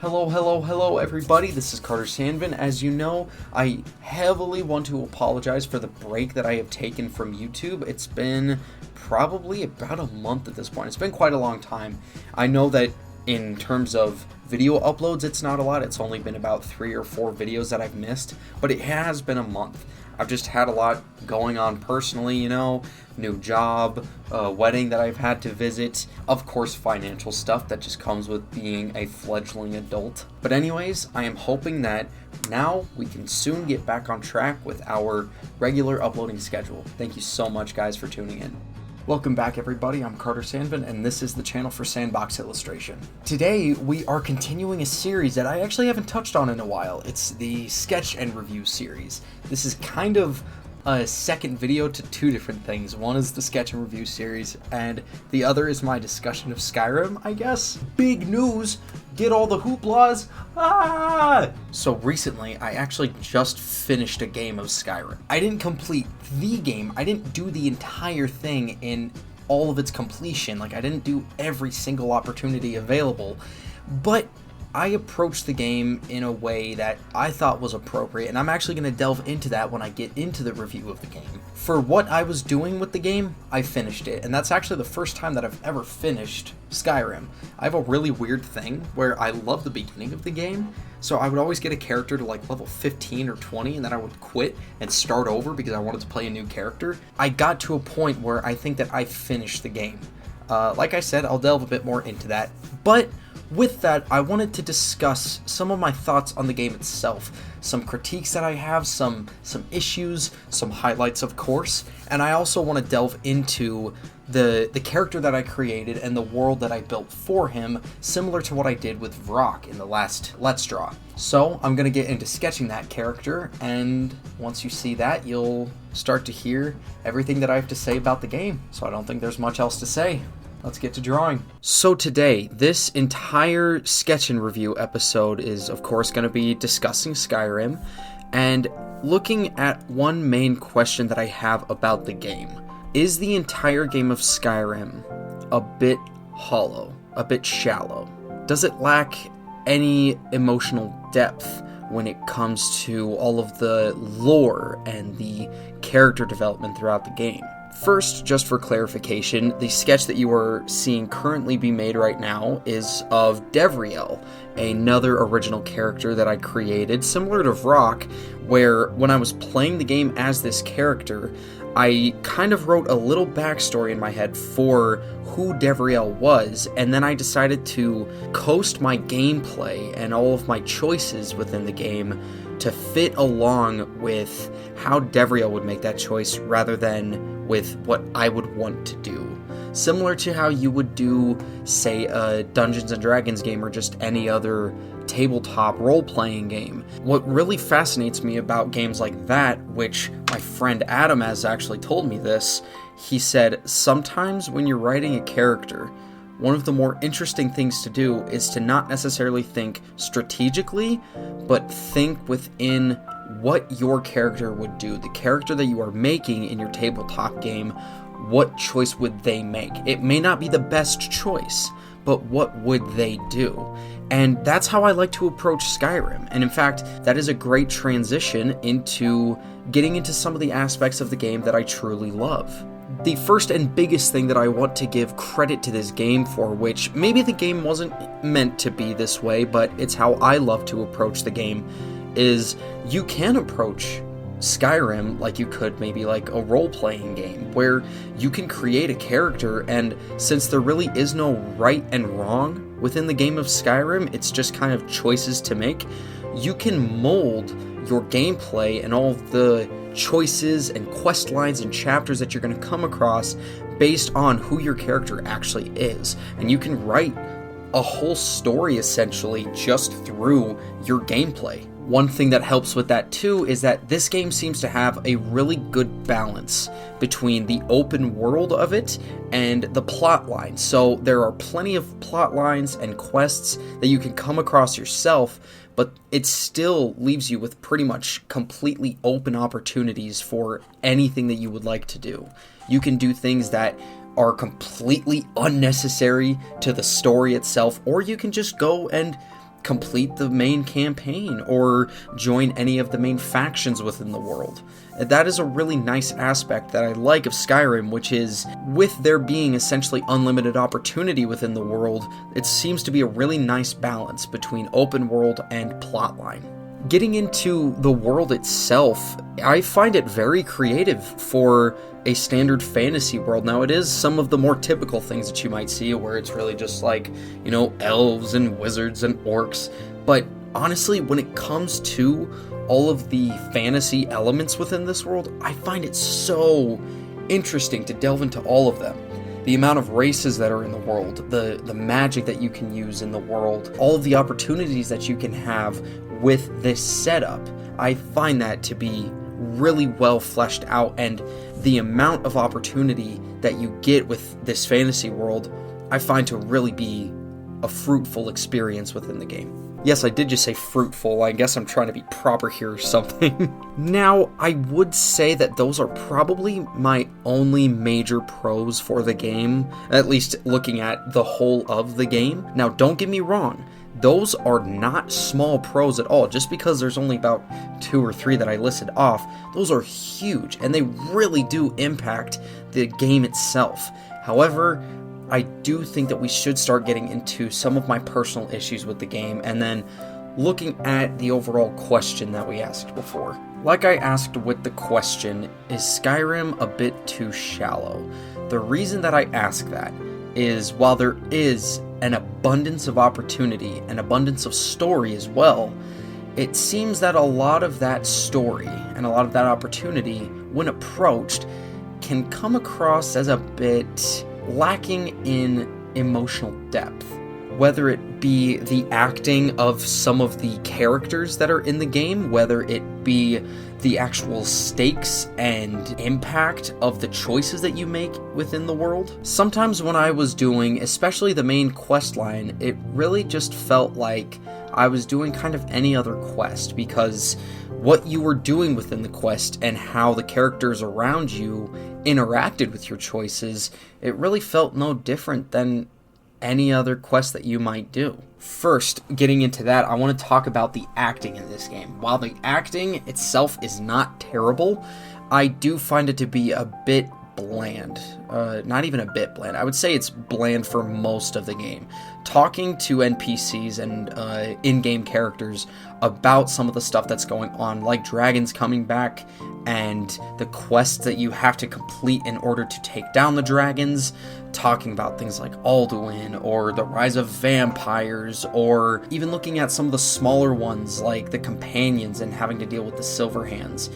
Hello everybody, this is Carter Sandvin. As you know, I heavily want to apologize for the break that I have taken from YouTube. It's been probably about a month at this point. It's been quite a long time. I know that in terms of video uploads, it's not a lot. It's only been about 3 or 4 videos that I've missed, but it has been a month. I've just had a lot going on personally, new job, wedding that I've had to visit, of course financial stuff that just comes with being a fledgling adult. But anyways, I am hoping that now we can soon get back on track with our regular uploading schedule. Thank you so much guys for tuning in. Welcome back everybody, I'm Carter Sandvin and this is the channel for Sandbox Illustration. Today we are continuing a series that I actually haven't touched on in a while. It's the sketch and review series. This is kind of a second video to 2 different things. One is the sketch and review series and the other is my discussion of Skyrim, I guess. Big news! Get all the hooplas! Ah! So recently, I actually just finished a game of Skyrim. I didn't complete the game, I didn't do the entire thing in all of its completion, like I didn't do every single opportunity available, but I approached the game in a way that I thought was appropriate, and I'm actually going to delve into that when I get into the review of the game. For what I was doing with the game, I finished it, and that's actually the first time that I've ever finished Skyrim. I have a really weird thing where I love the beginning of the game, so I would always get a character to like level 15 or 20, and then I would quit and start over because I wanted to play a new character. I got to a point where I think that I finished the game. Like I said, I'll delve a bit more into that, but with that, I wanted to discuss some of my thoughts on the game itself, some critiques that I have, some issues, some highlights of course, and I also want to delve into the character that I created and the world that I built for him, similar to what I did with Vrock in the last Let's Draw. So I'm going to get into sketching that character, and once you see that, you'll start to hear everything that I have to say about the game, so I don't think there's much else to say. Let's get to drawing. So today, this entire sketch and review episode is of course going to be discussing Skyrim and looking at one main question that I have about the game. Is the entire game of Skyrim a bit hollow, a bit shallow? Does it lack any emotional depth when it comes to all of the lore and the character development throughout the game? First, just for clarification, the sketch that you are seeing currently be made right now is of Devriel, another original character that I created, similar to Vrock, where when I was playing the game as this character, I kind of wrote a little backstory in my head for who Devriel was, and then I decided to coast my gameplay and all of my choices within the game to fit along with how Devriel would make that choice rather than with what I would want to do. Similar to how you would do, say, a Dungeons & Dragons game or just any other tabletop role-playing game. What really fascinates me about games like that, which my friend Adam has actually told me this, he said, sometimes when you're writing a character, one of the more interesting things to do is to not necessarily think strategically, but think within what your character would do. The character that you are making in your tabletop game, what choice would they make? It may not be the best choice, but what would they do? And that's how I like to approach Skyrim. And in fact, that is a great transition into getting into some of the aspects of the game that I truly love. The first and biggest thing that I want to give credit to this game for, which maybe the game wasn't meant to be this way, but it's how I love to approach the game, is you can approach Skyrim like you could maybe like a role-playing game, where you can create a character, and since there really is no right and wrong within the game of Skyrim, it's just kind of choices to make, you can mold your gameplay and all of the choices and quest lines and chapters that you're going to come across based on who your character actually is. And you can write a whole story essentially just through your gameplay. One thing that helps with that too is that this game seems to have a really good balance between the open world of it and the plot line. So there are plenty of plot lines and quests that you can come across yourself, but it still leaves you with pretty much completely open opportunities for anything that you would like to do. You can do things that are completely unnecessary to the story itself, or you can just go and complete the main campaign or join any of the main factions within the world. That is a really nice aspect that I like of Skyrim, which is, with there being essentially unlimited opportunity within the world, it seems to be a really nice balance between open world and plotline. Getting into the world itself, I find it very creative for a standard fantasy world. Now, it is some of the more typical things that you might see, where it's really just like, elves and wizards and orcs. But honestly, when it comes to all of the fantasy elements within this world, I find it so interesting to delve into all of them. The amount of races that are in the world, the magic that you can use in the world, all of the opportunities that you can have with this setup, I find that to be really well fleshed out, and the amount of opportunity that you get with this fantasy world, I find to really be a fruitful experience within the game. Yes, I did just say fruitful. I guess I'm trying to be proper here or something. Now, I would say that those are probably my only major pros for the game, at least looking at the whole of the game. Now, don't get me wrong. Those are not small pros at all. Just because there's only about 2 or 3 that I listed off, those are huge, and they really do impact the game itself. However, I do think that we should start getting into some of my personal issues with the game, and then looking at the overall question that we asked before. Like I asked with the question, is Skyrim a bit too shallow? The reason that I ask that is, while there is an abundance of opportunity, an abundance of story as well, it seems that a lot of that story and a lot of that opportunity, when approached, can come across as a bit lacking in emotional depth. Whether it be the acting of some of the characters that are in the game, whether it be the actual stakes and impact of the choices that you make within the world. Sometimes when I was doing, especially the main quest line, it really just felt like I was doing kind of any other quest, because what you were doing within the quest and how the characters around you interacted with your choices, it really felt no different than any other quest that you might do. First, getting into that, I want to talk about the acting in this game. While the acting itself is not terrible, I do find it to be a bit bland. Not even a bit bland. I would say it's bland for most of the game. Talking to NPCs and in-game characters about some of the stuff that's going on, like dragons coming back and the quests that you have to complete in order to take down the dragons, talking about things like Alduin or the rise of vampires, or even looking at some of the smaller ones like the companions and having to deal with the Silverhands.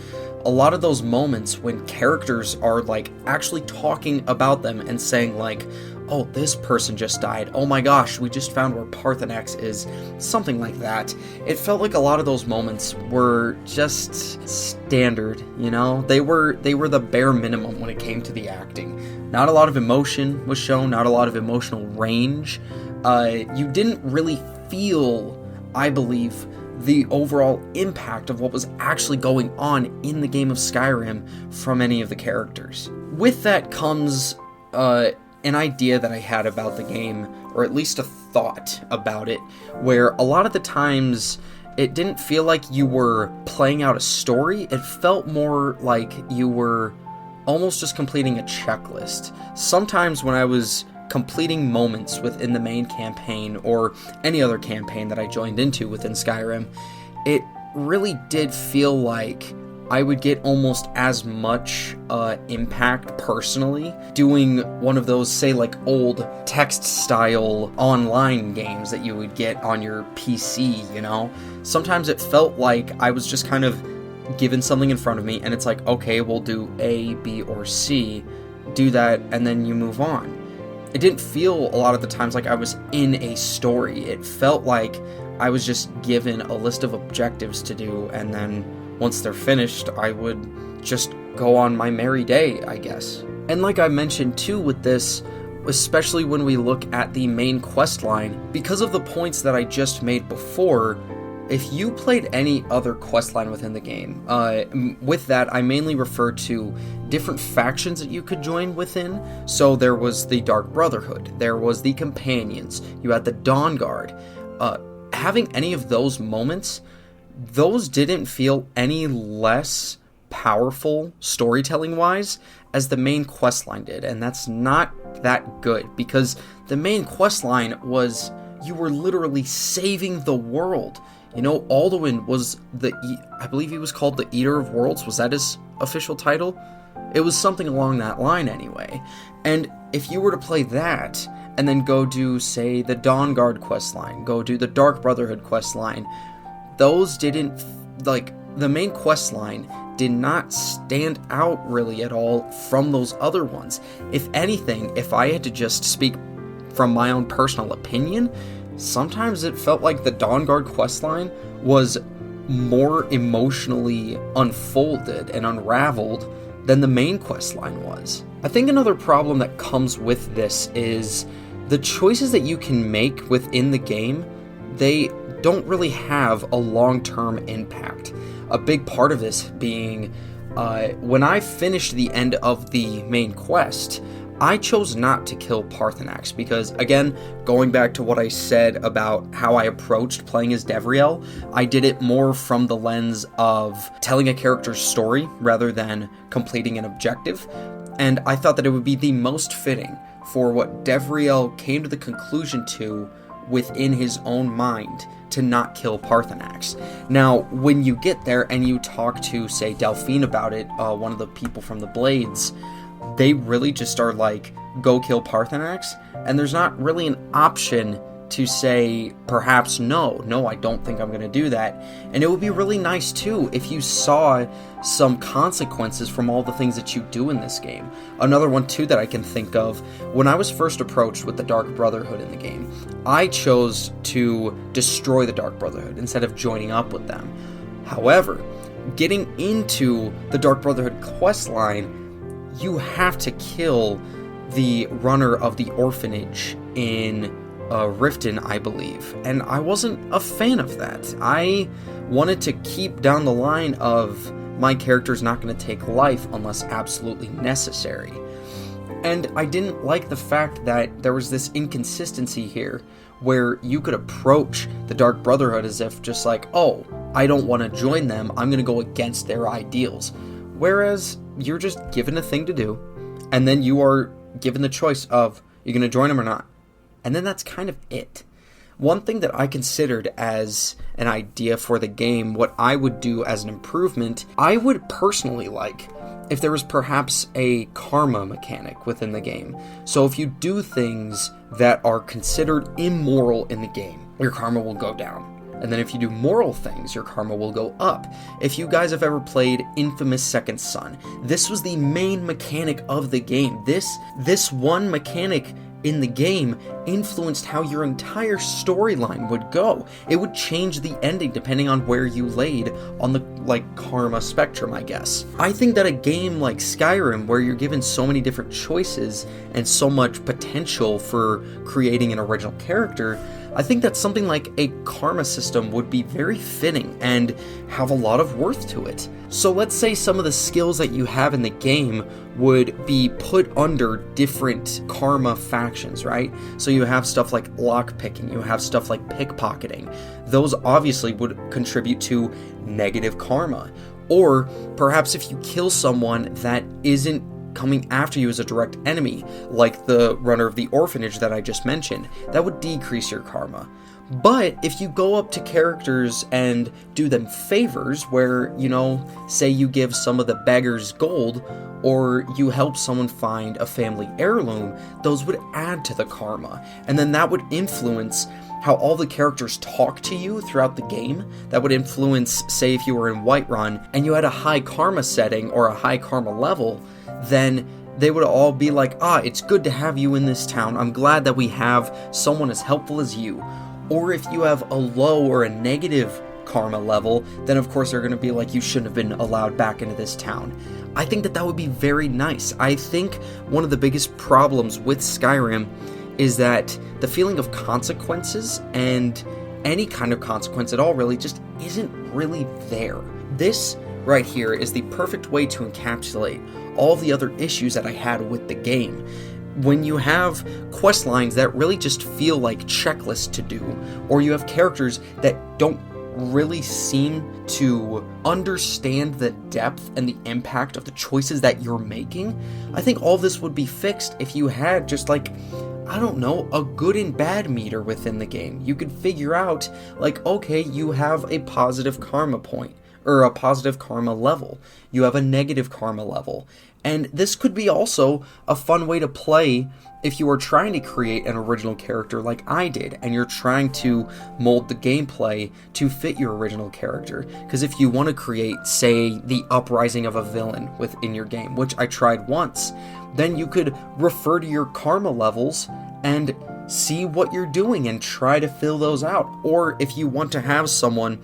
A lot of those moments when characters are like actually talking about them and saying like, oh, this person just died, oh my gosh, we just found where Parthenax is, something like that. It felt like a lot of those moments were just standard, you know? They were the bare minimum when it came to the acting. Not a lot of emotion was shown, not a lot of emotional range. You didn't really feel, I believe, the overall impact of what was actually going on in the game of Skyrim from any of the characters. With that comes an idea that I had about the game, or at least a thought about it, where a lot of the times it didn't feel like you were playing out a story. It felt more like you were almost just completing a checklist. Sometimes when I was completing moments within the main campaign or any other campaign that I joined into within Skyrim, it really did feel like I would get almost as much impact personally doing one of those, say, like old text-style online games that you would get on your PC, you know? Sometimes it felt like I was just kind of given something in front of me, and it's like, okay, we'll do A, B, or C, do that, and then you move on. It didn't feel a lot of the times like I was in a story. It felt like I was just given a list of objectives to do, and then once they're finished, I would just go on my merry day, I guess. And like I mentioned too with this, especially when we look at the main quest line, because of the points that I just made before, if you played any other quest line within the game, with that I mainly refer to different factions that you could join within. So there was the Dark Brotherhood, there was the Companions, you had the Dawn Guard, having any of those moments, those didn't feel any less powerful storytelling-wise as the main questline did, and that's not that good, because the main questline was, you were literally saving the world. You know, Alduin was I believe he was called the Eater of Worlds. Was that his official title? It was something along that line anyway. And if you were to play that, and then go do, say, the Dawnguard questline, go do the Dark Brotherhood questline, those didn't, like, the main questline did not stand out really at all from those other ones. If anything, if I had to just speak from my own personal opinion, sometimes it felt like the Dawnguard questline was more emotionally unfolded and unraveled than the main questline was. I think another problem that comes with this is the choices that you can make within the game, they don't really have a long-term impact. A big part of this being, when I finished the end of the main quest, I chose not to kill Parthenax because, again, going back to what I said about how I approached playing as Devriel, I did it more from the lens of telling a character's story rather than completing an objective, and I thought that it would be the most fitting for what Devriel came to the conclusion to within his own mind to not kill Parthenax. Now, when you get there and you talk to, say, Delphine about it, one of the people from the Blades, they really just are like, go kill Parthenax, and there's not really an option to say, perhaps, no, I don't think I'm going to do that. And it would be really nice, too, if you saw some consequences from all the things that you do in this game. Another one, too, that I can think of, when I was first approached with the Dark Brotherhood in the game, I chose to destroy the Dark Brotherhood instead of joining up with them. However, getting into the Dark Brotherhood questline, you have to kill the runner of the orphanage in Riften, I believe, and I wasn't a fan of that. I wanted to keep down the line of my character's not going to take life unless absolutely necessary. And I didn't like the fact that there was this inconsistency here where you could approach the Dark Brotherhood as if just like, oh, I don't want to join them, I'm going to go against their ideals. Whereas you're just given a thing to do, and then you are given the choice of you're going to join them or not. And then that's kind of it. One thing that I considered as an idea for the game, what I would do as an improvement, I would personally like if there was perhaps a karma mechanic within the game. So if you do things that are considered immoral in the game, your karma will go down. And then if you do moral things, your karma will go up. If you guys have ever played Infamous Second Son, this was the main mechanic of the game. This one mechanic in the game influenced how your entire storyline would go. It would change the ending depending on where you laid on the, karma spectrum, I guess. I think that a game like Skyrim, where you're given so many different choices and so much potential for creating an original character, I think that something like a karma system would be very fitting and have a lot of worth to it. So let's say some of the skills that you have in the game would be put under different karma factions, right? So you have stuff like lockpicking, you have stuff like pickpocketing. Those obviously would contribute to negative karma. Or perhaps if you kill someone that isn't coming after you as a direct enemy, like the runner of the orphanage that I just mentioned, that would decrease your karma. But if you go up to characters and do them favors where, say you give some of the beggars gold, or you help someone find a family heirloom, those would add to the karma. And then that would influence how all the characters talk to you throughout the game. That would influence, say if you were in Whiterun and you had a high karma setting or a high karma level, then they would all be like, it's good to have you in this town. I'm glad that we have someone as helpful as you. Or if you have a low or a negative karma level, then of course they're going to be like, you shouldn't have been allowed back into this town. I think that would be very nice. I think one of the biggest problems with Skyrim is that the feeling of consequences, and any kind of consequence at all really, just isn't really there. This right here is the perfect way to encapsulate all the other issues that I had with the game. when you have quest lines that really just feel like checklists to do, or you have characters that don't really seem to understand the depth and the impact of the choices that you're making, I think all this would be fixed if you had just like, I don't know, a good and bad meter within the game. You could figure out, like, okay, you have a positive karma point, or a positive karma level. You have a negative karma level. And this could be also a fun way to play if you are trying to create an original character like I did, and you're trying to mold the gameplay to fit your original character. Because if you want to create, say, the uprising of a villain within your game, which I tried once, then you could refer to your karma levels and see what you're doing and try to fill those out. Or if you want to have someone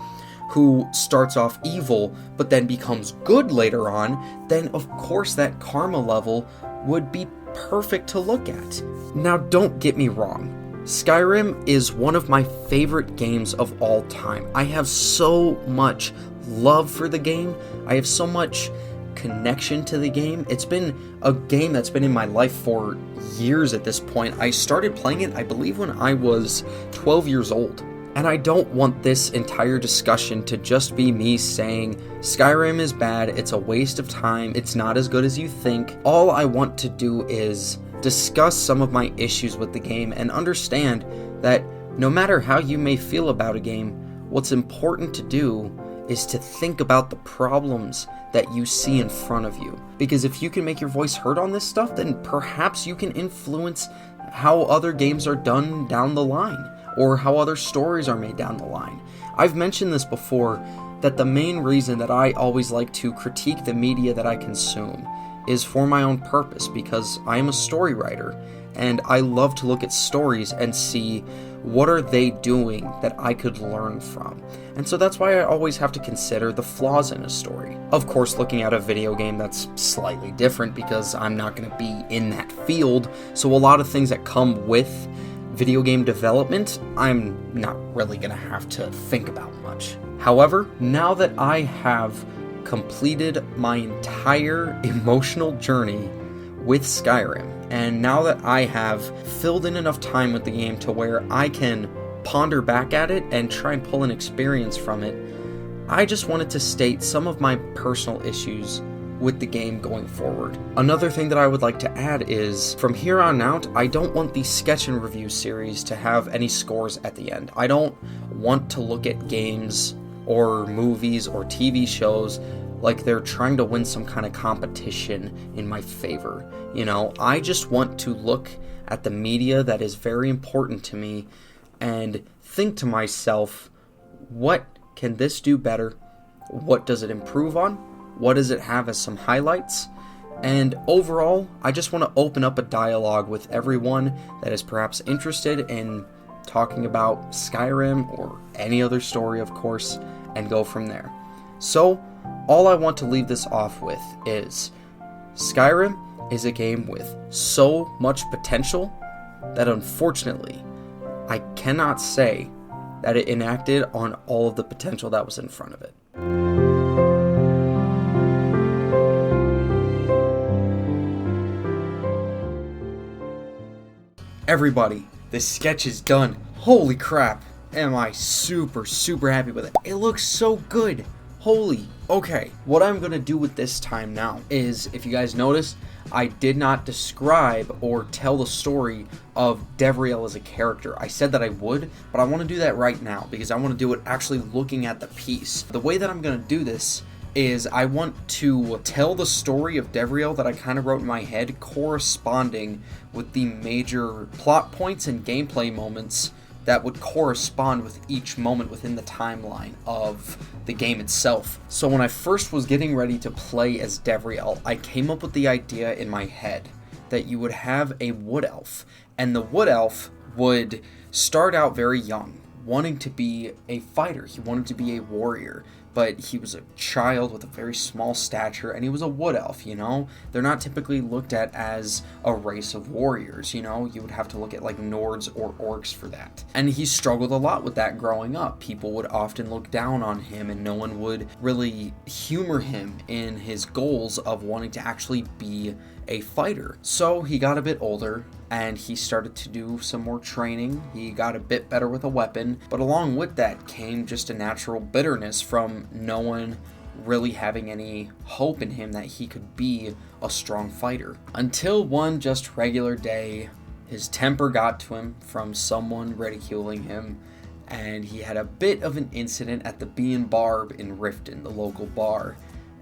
who starts off evil but then becomes good later on, then of course that karma level would be perfect to look at. Now, don't get me wrong, Skyrim is one of my favorite games of all time. I have so much love for the game. I have so much connection to the game. It's been a game that's been in my life for years at this point. I started playing it, I believe, when I was 12 years old. And I don't want this entire discussion to just be me saying Skyrim is bad, it's a waste of time, it's not as good as you think. All I want to do is discuss some of my issues with the game and understand that no matter how you may feel about a game, what's important to do is to think about the problems that you see in front of you. Because if you can make your voice heard on this stuff, then perhaps you can influence how other games are done down the line, or how other stories are made down the line. I've mentioned this before, that the main reason that I always like to critique the media that I consume is for my own purpose, because I am a story writer, and I love to look at stories and see what are they doing that I could learn from. And so that's why I always have to consider the flaws in a story. Of course, looking at a video game, that's slightly different because I'm not going to be in that field, so a lot of things that come with video game development, I'm not really going to have to think about much. However, now that I have completed my entire emotional journey with Skyrim, and now that I have filled in enough time with the game to where I can ponder back at it and try and pull an experience from it, I just wanted to state some of my personal issues with the game going forward. Another thing that I would like to add is, from here on out, I don't want the sketch and review series to have any scores at the end. I don't want to look at games or movies or TV shows like they're trying to win some kind of competition in my favor. You know, I just want to look at the media that is very important to me and think to myself, what can this do better? What does it improve on? What does it have as some highlights? And overall, I just want to open up a dialogue with everyone that is perhaps interested in talking about Skyrim or any other story, of course, and go from there. So, all I want to leave this off with is Skyrim is a game with so much potential that unfortunately, I cannot say that it enacted on all of the potential that was in front of it. Everybody, this sketch is done. Holy crap, am I super happy with it. It looks so good. Holy, okay. What I'm gonna do with this time now is, if you guys noticed, I did not describe or tell the story of Devriel as a character. I said that I would, but I want to do that right now because I want to do it actually looking at the piece. The way that I'm gonna do this is I want to tell the story of Devriel that I kind of wrote in my head, corresponding with the major plot points and gameplay moments that would correspond with each moment within the timeline of the game itself. So when I first was getting ready to play as Devriel, I came up with the idea in my head that you would have a wood elf, and the wood elf would start out very young, wanting to be a fighter. He wanted to be a warrior, but he was a child with a very small stature, and he was a wood elf, you know? They're not typically looked at as a race of warriors, you know? You would have to look at like Nords or orcs for that. And he struggled a lot with that growing up. People would often look down on him, and no one would really humor him in his goals of wanting to actually be a fighter. So he got a bit older, and he started to do some more training. He got a bit better with a weapon, but along with that came just a natural bitterness from no one really having any hope in him that he could be a strong fighter. Until one just regular day, his temper got to him from someone ridiculing him, and he had a bit of an incident at the Bee and Barb in Riften, the local bar.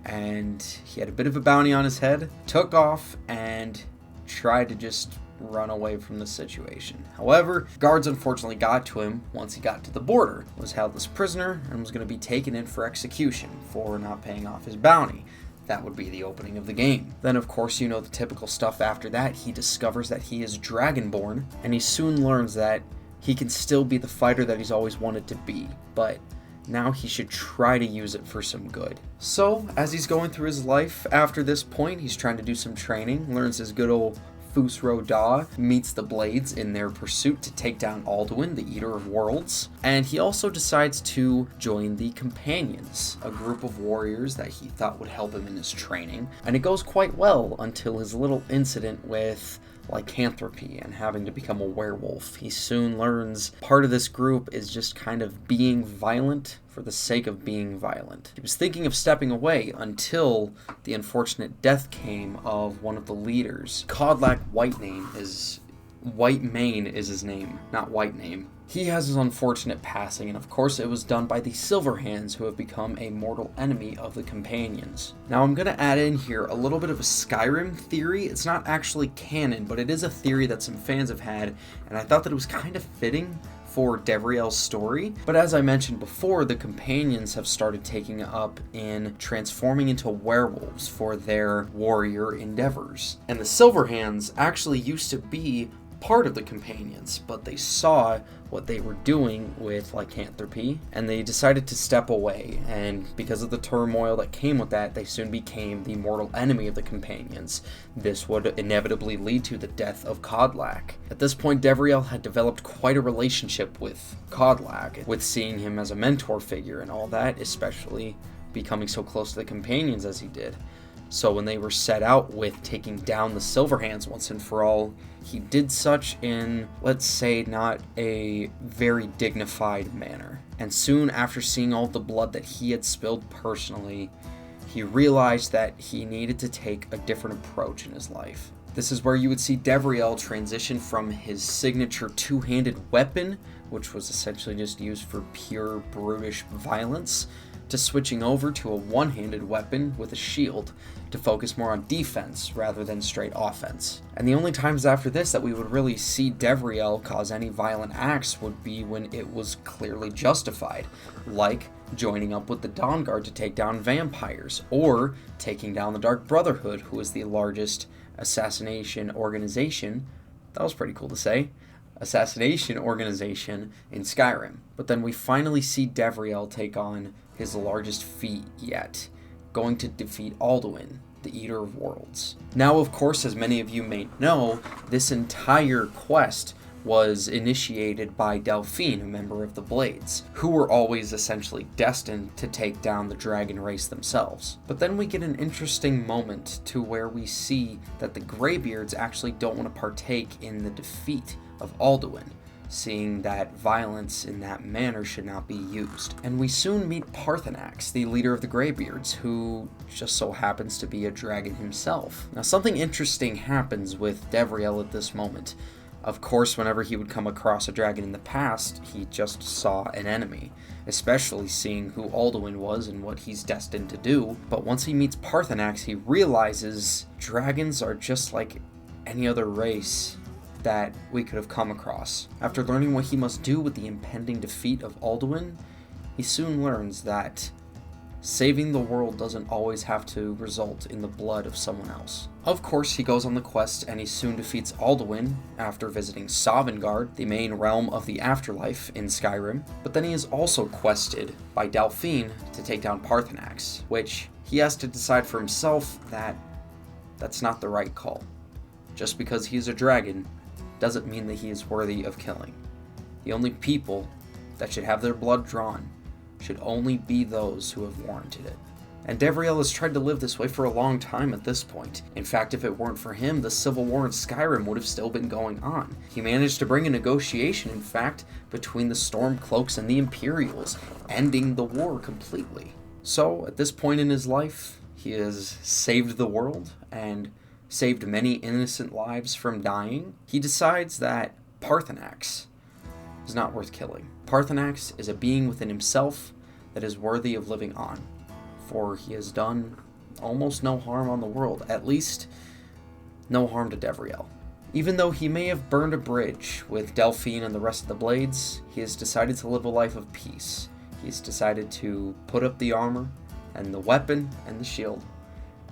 And he had a bit of a bounty on his head, took off, and tried to just run away from the situation. However, guards unfortunately got to him once he got to the border, was held as prisoner, and was going to be taken in for execution for not paying off his bounty. That would be the opening of the game. Then, of course, you know the typical stuff after that. He discovers that he is Dragonborn, and he soon learns that he can still be the fighter that he's always wanted to be, but now he should try to use it for some good. So, as he's going through his life after this point, he's trying to do some training, learns his good old Fusro Da, meets the Blades in their pursuit to take down Alduin, the Eater of Worlds, and he also decides to join the Companions, a group of warriors that he thought would help him in his training, and it goes quite well until his little incident with lycanthropy and having to become a werewolf. He soon learns part of this group is just kind of being violent for the sake of being violent. He was thinking of stepping away until the unfortunate death came of one of the leaders. Codlak Whitemane is his name, not Whitename. He has his unfortunate passing, and of course it was done by the Silverhands, who have become a mortal enemy of the Companions. Now I'm going to add in here a little bit of a Skyrim theory. It's not actually canon, but it is a theory that some fans have had, and I thought that it was kind of fitting for Devriel's story. But as I mentioned before, the Companions have started taking up in transforming into werewolves for their warrior endeavors. And the Silverhands actually used to be part of the Companions, but they saw what they were doing with lycanthropy, and they decided to step away, and because of the turmoil that came with that, they soon became the mortal enemy of the Companions. This would inevitably lead to the death of Codlak. At this point, Devriel had developed quite a relationship with Codlak, with seeing him as a mentor figure and all that, especially becoming so close to the Companions as he did. So when they were set out with taking down the Silverhands once and for all, he did such in, let's say, not a very dignified manner. And soon after seeing all the blood that he had spilled personally, he realized that he needed to take a different approach in his life. This is where you would see Devriel transition from his signature two-handed weapon, which was essentially just used for pure brutish violence, to switching over to a one-handed weapon with a shield to focus more on defense rather than straight offense. And the only times after this that we would really see Devriel cause any violent acts would be when it was clearly justified, like joining up with the Dawnguard to take down vampires, or taking down the Dark Brotherhood, who is the largest assassination organization, that was pretty cool to say, assassination organization in Skyrim. But then we finally see Devriel take on his largest feat yet, going to defeat Alduin, the Eater of Worlds. Now, of course, as many of you may know, this entire quest was initiated by Delphine, a member of the Blades, who were always essentially destined to take down the dragon race themselves. But then we get an interesting moment to where we see that the Greybeards actually don't want to partake in the defeat of Alduin, seeing that violence in that manner should not be used. And we soon meet Parthenax, the leader of the Greybeards, who just so happens to be a dragon himself. Now, something interesting happens with Devriel at this moment. Of course, whenever he would come across a dragon in the past, he just saw an enemy, especially seeing who Alduin was and what he's destined to do. But once he meets Parthenax, he realizes dragons are just like any other race that we could have come across. After learning what he must do with the impending defeat of Alduin, he soon learns that saving the world doesn't always have to result in the blood of someone else. Of course, he goes on the quest and he soon defeats Alduin after visiting Sovngarde, the main realm of the afterlife in Skyrim, but then he is also quested by Delphine to take down Paarthurnax, which he has to decide for himself that that's not the right call. Just because he is a dragon doesn't mean that he is worthy of killing. The only people that should have their blood drawn should only be those who have warranted it. And Devriel has tried to live this way for a long time at this point. In fact, if it weren't for him, the civil war in Skyrim would have still been going on. He managed to bring a negotiation, in fact, between the Stormcloaks and the Imperials, ending the war completely. So, at this point in his life, he has saved the world and saved many innocent lives from dying. He decides that Paarthurnax is not worth killing. Paarthurnax is a being within himself that is worthy of living on, for he has done almost no harm on the world, at least no harm to Devriel. Even though he may have burned a bridge with Delphine and the rest of the Blades, he has decided to live a life of peace. He's decided to put up the armor and the weapon and the shield,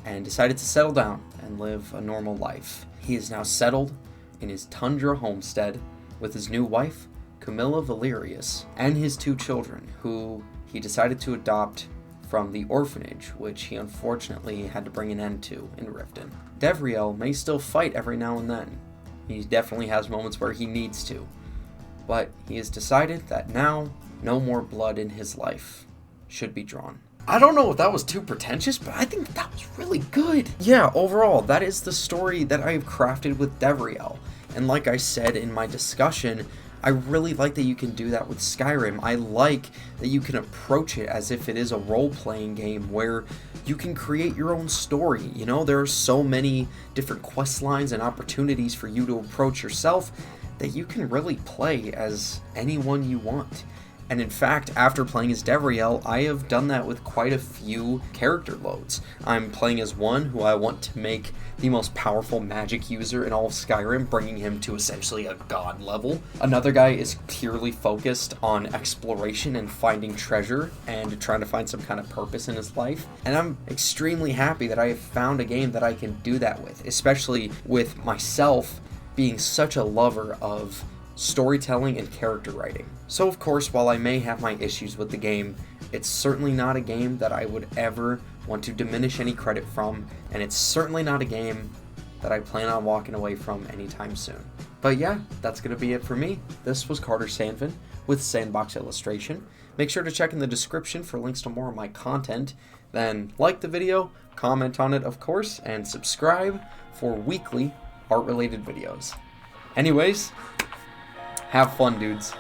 and decided to settle down and live a normal life. He is now settled in his tundra homestead with his new wife, Camilla Valerius, and his 2 children, who he decided to adopt from the orphanage, which he unfortunately had to bring an end to in Riften. Devriel may still fight every now and then. He definitely has moments where he needs to, but he has decided that now, no more blood in his life should be drawn. I don't know if that was too pretentious, but I think that was really good. Yeah, overall, that is the story that I have crafted with Devriel. And like I said in my discussion, I really like that you can do that with Skyrim. I like that you can approach it as if it is a role-playing game where you can create your own story. You know, there are so many different quest lines and opportunities for you to approach yourself that you can really play as anyone you want. And in fact, after playing as Devriel, I have done that with quite a few character loads. I'm playing as one who I want to make the most powerful magic user in all of Skyrim, bringing him to essentially a god level. Another guy is purely focused on exploration and finding treasure and trying to find some kind of purpose in his life. And I'm extremely happy that I have found a game that I can do that with, especially with myself being such a lover of storytelling and character writing. So of course, while I may have my issues with the game, it's certainly not a game that I would ever want to diminish any credit from, and it's certainly not a game that I plan on walking away from anytime soon. But yeah, that's going to be it for me. This was Carter Sandvin with Sandbox Illustration. Make sure to check in the description for links to more of my content. Then like the video, comment on it of course, and subscribe for weekly art-related videos. Anyways, have fun, dudes.